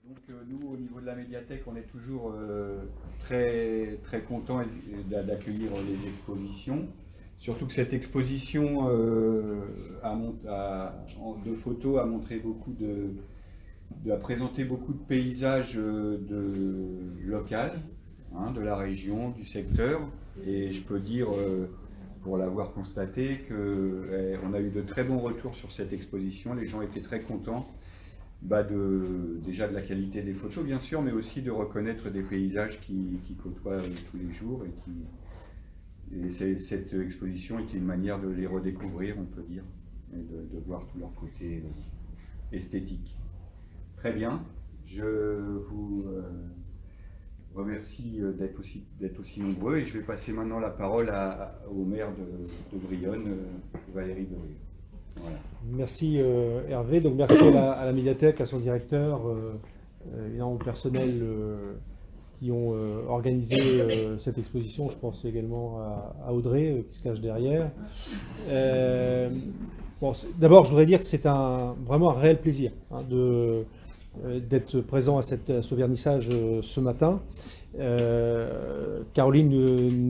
Donc nous, au niveau de la médiathèque, on est toujours très, très content d'accueillir les expositions. Surtout que cette exposition de photos a montré a présenté beaucoup de paysages locaux, hein, de la région, du secteur. Et je peux dire, pour l'avoir constaté, qu'on a eu de très bons retours sur cette exposition. Les gens étaient très contents. Déjà de la qualité des photos, bien sûr, mais aussi de reconnaître des paysages qui côtoient tous les jours. Cette exposition est une manière de les redécouvrir, on peut dire, et de voir tout leur côté esthétique. Très bien, je vous remercie d'être aussi nombreux et je vais passer maintenant la parole au maire de Brionne, Valérie Derieux. Voilà. Merci Hervé, donc merci à la médiathèque, à son directeur, et au personnel qui ont organisé cette exposition. Je pense également à Audrey qui se cache derrière. D'abord, je voudrais dire que c'est vraiment un réel plaisir d'être présent à ce vernissage ce matin. Caroline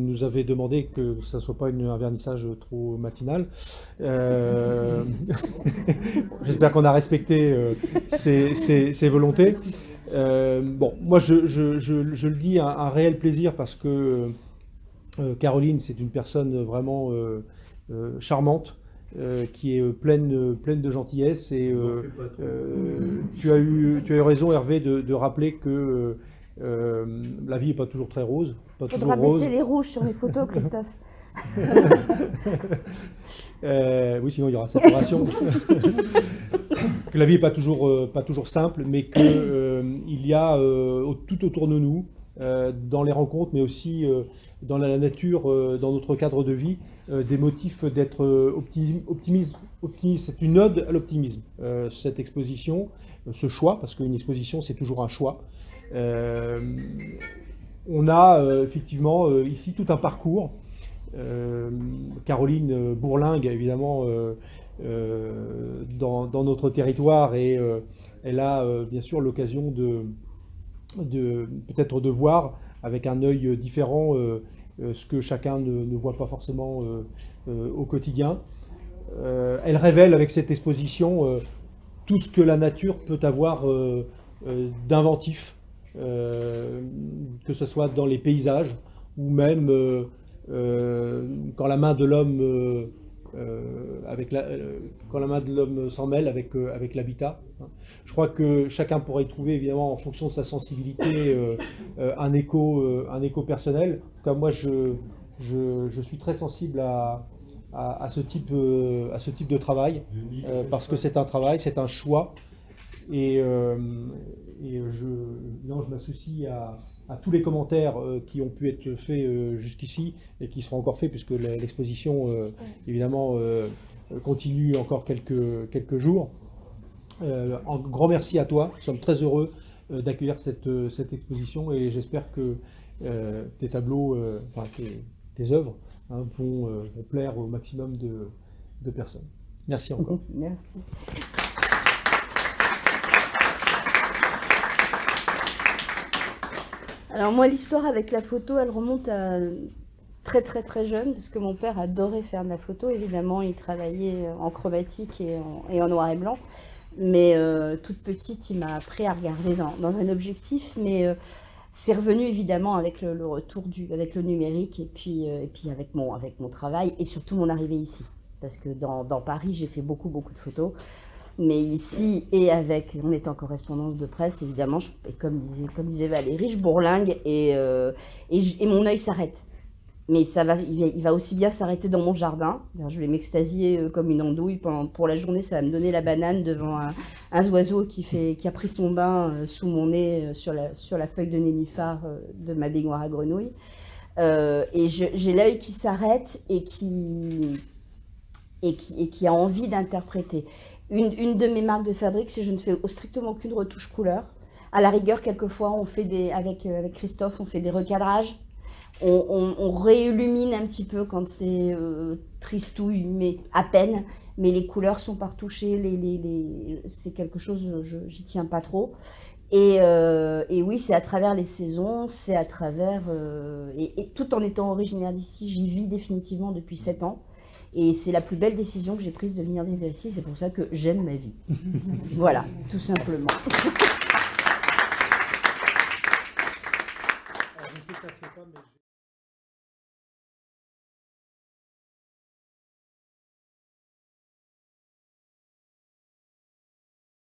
nous avait demandé que ça ne soit pas un vernissage trop matinal. J'espère qu'on a respecté ses volontés. Moi je le dis, un réel plaisir parce que Caroline, c'est une personne vraiment charmante, qui est pleine de gentillesse. Et tu as eu raison, Hervé, de rappeler que la vie n'est pas toujours très rose. Faudra baisser les rouges sur mes photos, Christophe. Oui, sinon il y aura séparation. Que la vie n'est pas toujours simple, mais qu'il y a tout autour de nous, dans les rencontres, mais aussi dans la nature, dans notre cadre de vie, des motifs d'être optimiste. C'est une ode à l'optimisme, cette exposition, ce choix, parce qu'une exposition, c'est toujours un choix. On a effectivement ici tout un parcours. Caroline bourlingue évidemment dans notre territoire, et elle a bien sûr l'occasion peut-être de voir avec un œil différent ce que chacun ne voit pas forcément au quotidien. Elle révèle avec cette exposition tout ce que la nature peut avoir d'inventif, que ce soit dans les paysages ou même quand la main de l'homme quand la main de l'homme s'en mêle avec l'habitat. Je crois que chacun pourrait y trouver, évidemment, en fonction de sa sensibilité, un écho personnel. En tout cas, moi, je suis très sensible à ce type de travail, parce que c'est un travail, c'est un choix, et je m'associe à tous les commentaires qui ont pu être faits jusqu'ici et qui seront encore faits, puisque l'exposition évidemment continue encore quelques jours. Un grand merci à toi, nous sommes très heureux d'accueillir cette exposition, et j'espère que tes tableaux, tes œuvres vont plaire au maximum de personnes. Merci encore. Merci. Alors moi, l'histoire avec la photo, elle remonte à très très très jeune, parce que mon père adorait faire de la photo. Évidemment, il travaillait en chromatique et en noir et blanc. Mais toute petite, il m'a appris à regarder dans un objectif. Mais c'est revenu évidemment avec le retour avec le numérique, et puis avec mon travail, et surtout mon arrivée ici. Parce que dans Paris, j'ai fait beaucoup de photos. Mais ici, et en étant en correspondance de presse, évidemment, comme disait Valérie, je bourlingue, et mon œil s'arrête. Mais il va aussi bien s'arrêter dans mon jardin. Je vais m'extasier comme une andouille. Pour la journée, ça va me donner la banane devant un oiseau qui a pris son bain sous mon nez, sur la feuille de nénuphar de ma baignoire à grenouilles. Et j'ai l'œil qui s'arrête et qui a envie d'interpréter. Une de mes marques de fabrique, c'est que je ne fais strictement aucune retouche couleur. À la rigueur, quelquefois, on fait avec Christophe, on fait des recadrages. On réillumine un petit peu quand c'est tristouille, mais à peine. Mais les couleurs sont pas retouchées. C'est quelque chose, j'y tiens pas trop. Et oui, c'est à travers les saisons, c'est à travers... et tout en étant originaire d'ici, j'y vis définitivement depuis 7 ans. Et c'est la plus belle décision que j'ai prise de venir vivre ici. C'est pour ça que j'aime ma vie. Voilà, tout simplement. Alors, je ne sais pas, mais